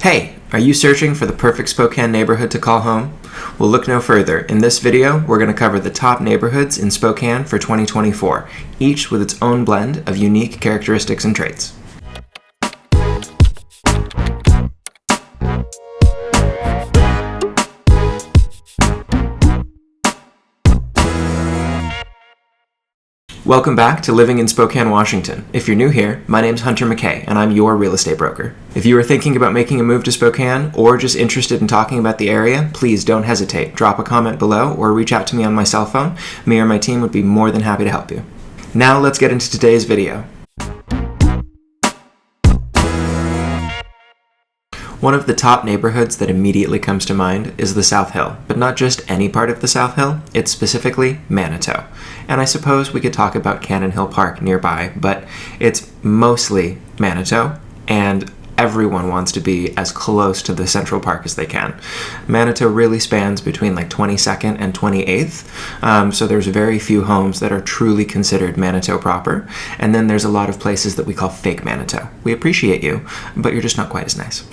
Hey, are you searching for the perfect Spokane neighborhood to call home? Well, look no further. In this video, we're going to cover the top neighborhoods in Spokane for 2024, each with its own blend of unique characteristics and traits. Welcome back to Living in Spokane, Washington. If you're new here, my name's Hunter McKay, and I'm your real estate broker. If you are thinking about making a move to Spokane, or just interested in talking about the area, please don't hesitate. Drop a comment below, or reach out to me on my cell phone. Me or my team would be more than happy to help you. Now let's get into today's video. One of the top neighborhoods that immediately comes to mind is the South Hill, but not just any part of the South Hill, it's specifically Manito. And I suppose we could talk about Cannon Hill Park nearby, but it's mostly Manito, and everyone wants to be as close to the Central Park as they can. Manito really spans between like 22nd and 28th, so there's very few homes that are truly considered Manito proper, and then there's a lot of places that we call fake Manito. We appreciate you, but you're just not quite as nice.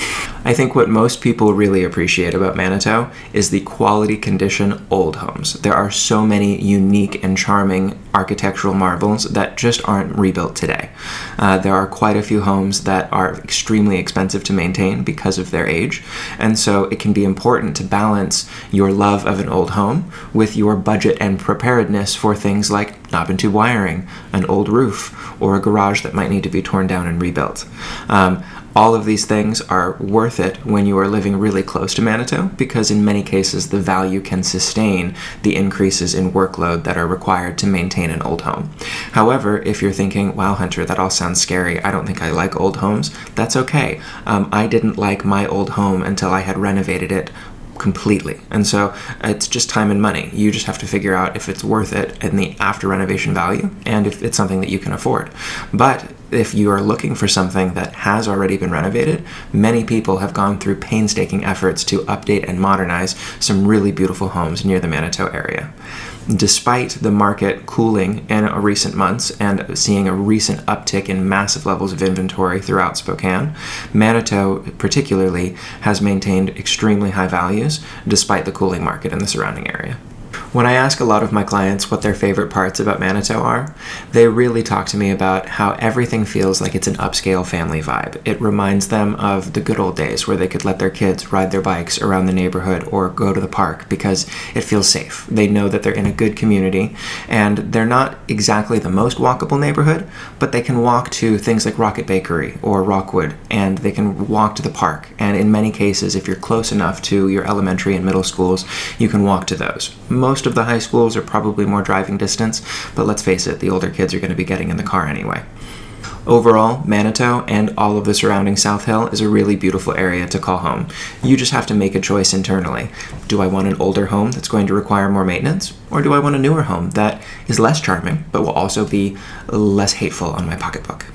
I think what most people really appreciate about Manito is the quality condition old homes. There are so many unique and charming architectural marvels that just aren't rebuilt today. There are quite a few homes that are extremely expensive to maintain because of their age, and so it can be important to balance your love of an old home with your budget and preparedness for things like knob and tube wiring, an old roof, or a garage that might need to be torn down and rebuilt. All of these things are worth it when you are living really close to Manito, because in many cases the value can sustain the increases in workload that are required to maintain an old home. However, if you're thinking, wow, Hunter, that all sounds scary, I don't think I like old homes, that's okay. I didn't like my old home until I had renovated it completely. And so it's just time and money. You just have to figure out if it's worth it in the after renovation value and if it's something that you can afford. But if you are looking for something that has already been renovated, many people have gone through painstaking efforts to update and modernize some really beautiful homes near the Manito area. Despite the market cooling in recent months and seeing a recent uptick in massive levels of inventory throughout Spokane, Manito particularly has maintained extremely high values despite the cooling market in the surrounding area. When I ask a lot of my clients what their favorite parts about Manito are, they really talk to me about how everything feels like it's an upscale family vibe. It reminds them of the good old days where they could let their kids ride their bikes around the neighborhood or go to the park because it feels safe. They know that they're in a good community, and they're not exactly the most walkable neighborhood, but they can walk to things like Rocket Bakery or Rockwood, and they can walk to the park. And in many cases, if you're close enough to your elementary and middle schools, you can walk to those. Most of the high schools are probably more driving distance, but let's face it, the older kids are going to be getting in the car anyway. Overall, Manito and all of the surrounding South Hill is a really beautiful area to call home. You just have to make a choice internally. Do I want an older home that's going to require more maintenance? Or do I want a newer home that is less charming, but will also be less hateful on my pocketbook?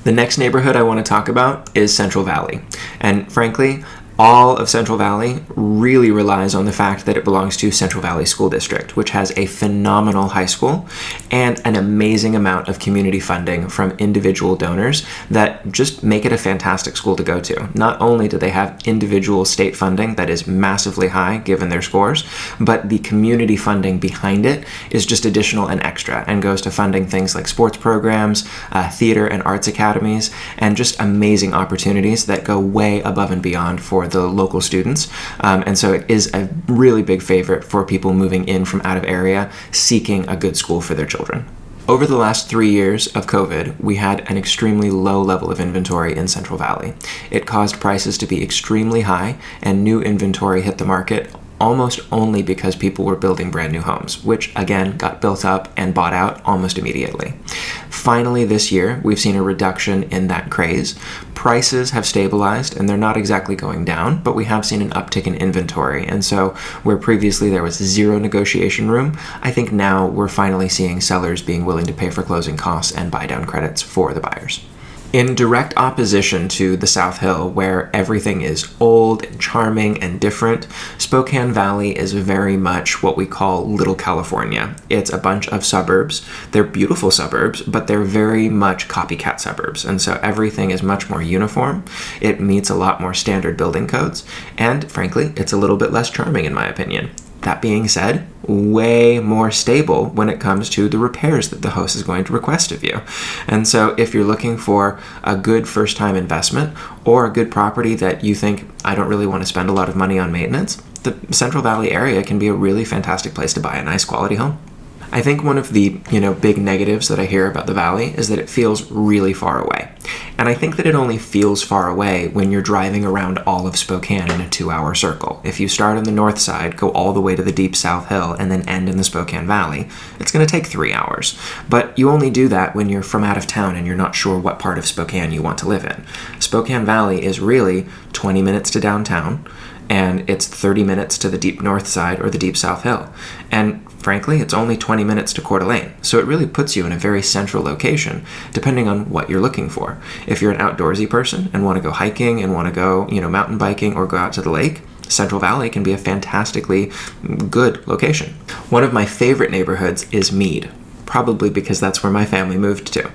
The next neighborhood I want to talk about is Central Valley. And frankly, all of Central Valley really relies on the fact that it belongs to Central Valley School District, which has a phenomenal high school and an amazing amount of community funding from individual donors that just make it a fantastic school to go to. Not only do they have individual state funding that is massively high given their scores, but the community funding behind it is just additional and extra and goes to funding things like sports programs, theater and arts academies, and just amazing opportunities that go way above and beyond for the local students, and so it is a really big favorite for people moving in from out of area seeking a good school for their children. Over the last 3 years of COVID, we had an extremely low level of inventory in Central Valley. It caused prices to be extremely high, and new inventory hit the market almost only because people were building brand new homes, which again got built up and bought out almost immediately. Finally this year, we've seen a reduction in that craze. Prices have stabilized and they're not exactly going down, but we have seen an uptick in inventory. And so where previously there was zero negotiation room, I think now we're finally seeing sellers being willing to pay for closing costs and buy down credits for the buyers. In direct opposition to the South Hill, where everything is old and charming and different, Spokane Valley is very much what we call Little California. It's a bunch of suburbs. They're beautiful suburbs, but they're very much copycat suburbs, and so everything is much more uniform. It meets a lot more standard building codes, and frankly, it's a little bit less charming in my opinion. That being said, way more stable when it comes to the repairs that the host is going to request of you. And so if you're looking for a good first-time investment or a good property that you think, I don't really want to spend a lot of money on maintenance, the Central Valley area can be a really fantastic place to buy a nice quality home. I think one of the, big negatives that I hear about the valley is that it feels really far away. And I think that it only feels far away when you're driving around all of Spokane in a 2-hour circle. If you start on the north side, go all the way to the deep South Hill, and then end in the Spokane Valley, it's going to take 3 hours. But you only do that when you're from out of town and you're not sure what part of Spokane you want to live in. Spokane Valley is really 20 minutes to downtown, and it's 30 minutes to the deep north side or the deep South Hill. And frankly, it's only 20 minutes to Coeur d'Alene, so it really puts you in a very central location, depending on what you're looking for. If you're an outdoorsy person and want to go hiking and want to go, mountain biking or go out to the lake, Central Valley can be a fantastically good location. One of my favorite neighborhoods is Mead, probably because that's where my family moved to.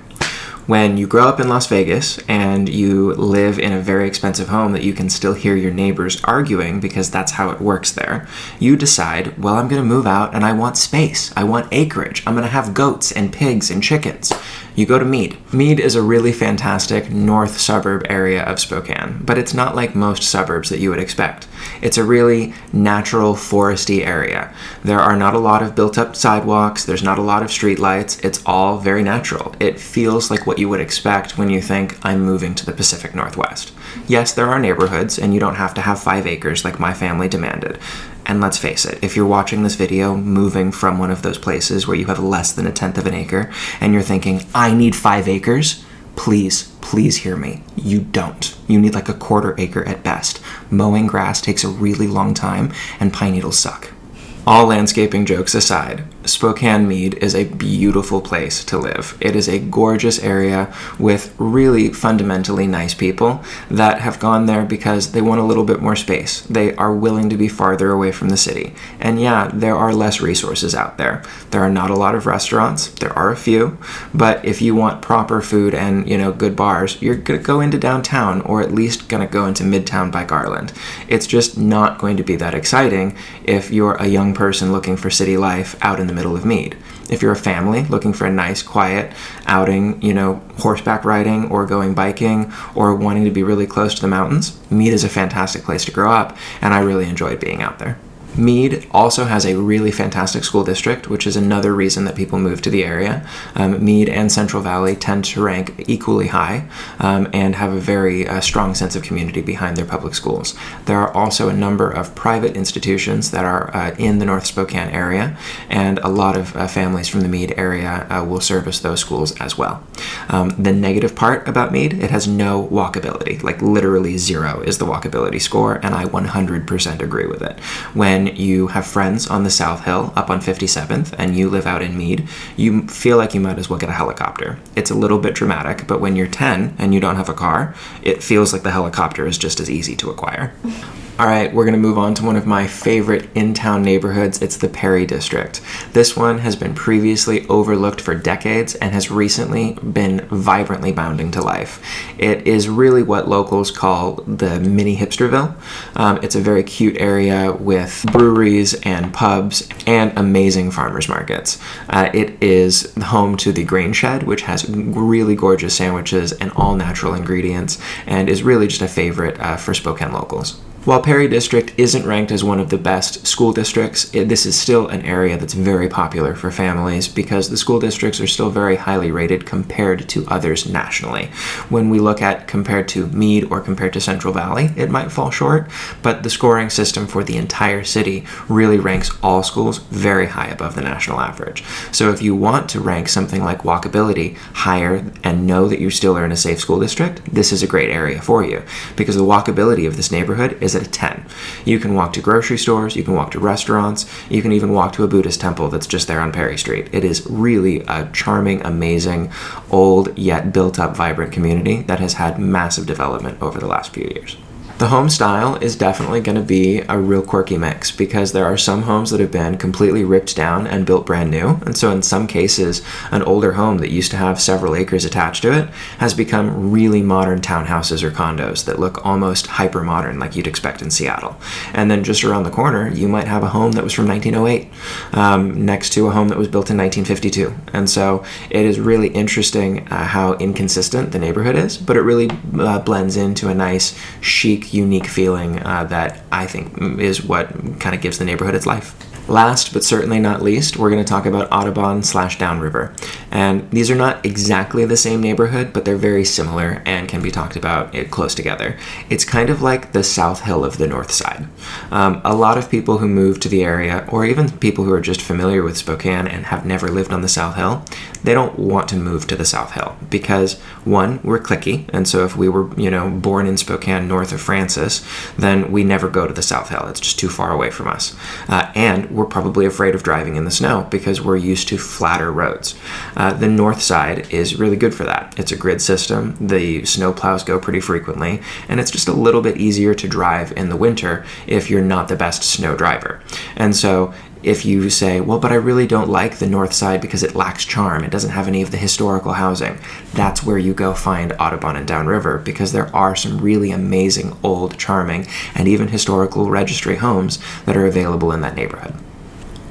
When you grow up in Las Vegas and you live in a very expensive home that you can still hear your neighbors arguing because that's how it works there, you decide, well, I'm going to move out and I want space. I want acreage. I'm going to have goats and pigs and chickens. You go to Mead. Mead is a really fantastic north suburb area of Spokane, but it's not like most suburbs that you would expect. It's a really natural, foresty area. There are not a lot of built-up sidewalks. There's not a lot of streetlights. It's all very natural. It feels like what you would expect when you think, I'm moving to the Pacific Northwest. Yes, there are neighborhoods, and you don't have to have 5 acres like my family demanded. And let's face it, if you're watching this video moving from one of those places where you have less than 1/10 of an acre, and you're thinking, I need 5 acres, please hear me. You don't. You need like a 1/4 acre at best. Mowing grass takes a really long time, and pine needles suck. All landscaping jokes aside, Spokane Mead is a beautiful place to live. It is a gorgeous area with really fundamentally nice people that have gone there because they want a little bit more space. They are willing to be farther away from the city. And yeah, there are less resources out there. There are not a lot of restaurants. There are a few. But if you want proper food and, good bars, you're going to go into downtown or at least going to go into Midtown by Garland. It's just not going to be that exciting if you're a young person looking for city life out in the middle of Mead. If you're a family looking for a nice, quiet outing, horseback riding or going biking or wanting to be really close to the mountains, Mead is a fantastic place to grow up, and I really enjoyed being out there. Mead also has a really fantastic school district, which is another reason that people move to the area. Mead and Central Valley tend to rank equally high and have a very strong sense of community behind their public schools. There are also a number of private institutions that are in the North Spokane area, and a lot of families from the Mead area will service those schools as well. The negative part about Mead, it has no walkability, like literally 0 is the walkability score, and I 100% agree with it. When you have friends on the South Hill up on 57th and you live out in Mead, you feel like you might as well get a helicopter. It's a little bit dramatic, but when you're 10 and you don't have a car, it feels like the helicopter is just as easy to acquire. All right, we're going to move on to one of my favorite in-town neighborhoods. It's the Perry District. This one has been previously overlooked for decades and has recently been vibrantly bounding to life. It is really what locals call the mini Hipsterville. It's a very cute area with breweries and pubs and amazing farmers markets. It is home to the Grain Shed, which has really gorgeous sandwiches and all natural ingredients, and is really just a favorite for Spokane locals. While Perry District isn't ranked as one of the best school districts, this is still an area that's very popular for families because the school districts are still very highly rated compared to others nationally. When we look at compared to Mead or compared to Central Valley, it might fall short, but the scoring system for the entire city really ranks all schools very high above the national average. So if you want to rank something like walkability higher and know that you still are in a safe school district, this is a great area for you because the walkability of this neighborhood is at a 10. You can walk to grocery stores, you can walk to restaurants, you can even walk to a Buddhist temple that's just there on Perry Street. It is really a charming, amazing, old yet built up, vibrant community that has had massive development over the last few years. The home style is definitely going to be a real quirky mix because there are some homes that have been completely ripped down and built brand new. And so in some cases, an older home that used to have several acres attached to it has become really modern townhouses or condos that look almost hyper modern like you'd expect in Seattle. And then just around the corner, you might have a home that was from 1908 next to a home that was built in 1952. And so it is really interesting how inconsistent the neighborhood is, but it really blends into a nice, chic, unique feeling that I think is what kind of gives the neighborhood its life. Last but certainly not least, we're going to talk about Audubon / Downriver. And these are not exactly the same neighborhood, but they're very similar and can be talked about close together. It's kind of like the South Hill of the North Side. A lot of people who move to the area, or even people who are just familiar with Spokane and have never lived on the South Hill, they don't want to move to the South Hill because, one, we're cliquey, and so if we were, born in Spokane north of Francis, then we never go to the South Hill. It's just too far away from us. And we're probably afraid of driving in the snow because we're used to flatter roads. The north side is really good for that. It's a grid system, the snow plows go pretty frequently, and it's just a little bit easier to drive in the winter if you're not the best snow driver. And so if you say, well, but I really don't like the north side because it lacks charm, it doesn't have any of the historical housing, that's where you go find Audubon and Downriver, because there are some really amazing, old, charming, and even historical registry homes that are available in that neighborhood.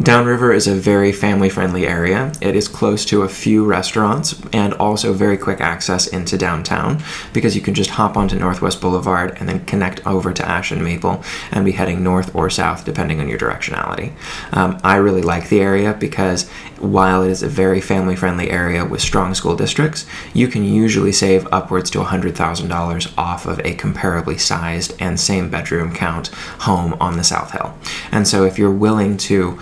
Downriver is a very family-friendly area. It is close to a few restaurants and also very quick access into downtown because you can just hop onto Northwest Boulevard and then connect over to Ash and Maple and be heading north or south depending on your directionality. I really like the area because while it is a very family-friendly area with strong school districts, you can usually save upwards to $100,000 off of a comparably sized and same bedroom count home on the South Hill. And so if you're willing to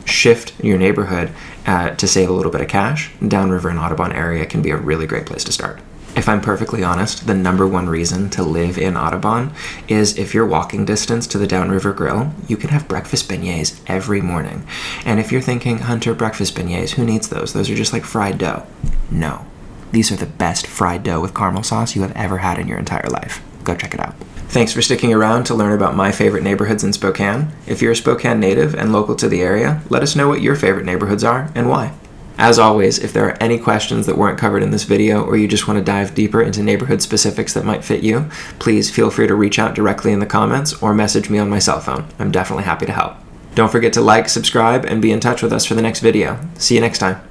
shift your neighborhood to save a little bit of cash, Downriver and Audubon area can be a really great place to start. If I'm perfectly honest, the number one reason to live in Audubon is if you're walking distance to the Downriver Grill, you can have breakfast beignets every morning. And if you're thinking, Hunter, breakfast beignets, who needs those? Those are just like fried dough. No. These are the best fried dough with caramel sauce you have ever had in your entire life. Go check it out. Thanks for sticking around to learn about my favorite neighborhoods in Spokane. If you're a Spokane native and local to the area, let us know what your favorite neighborhoods are and why. As always, if there are any questions that weren't covered in this video or you just want to dive deeper into neighborhood specifics that might fit you, please feel free to reach out directly in the comments or message me on my cell phone. I'm definitely happy to help. Don't forget to like, subscribe, and be in touch with us for the next video. See you next time.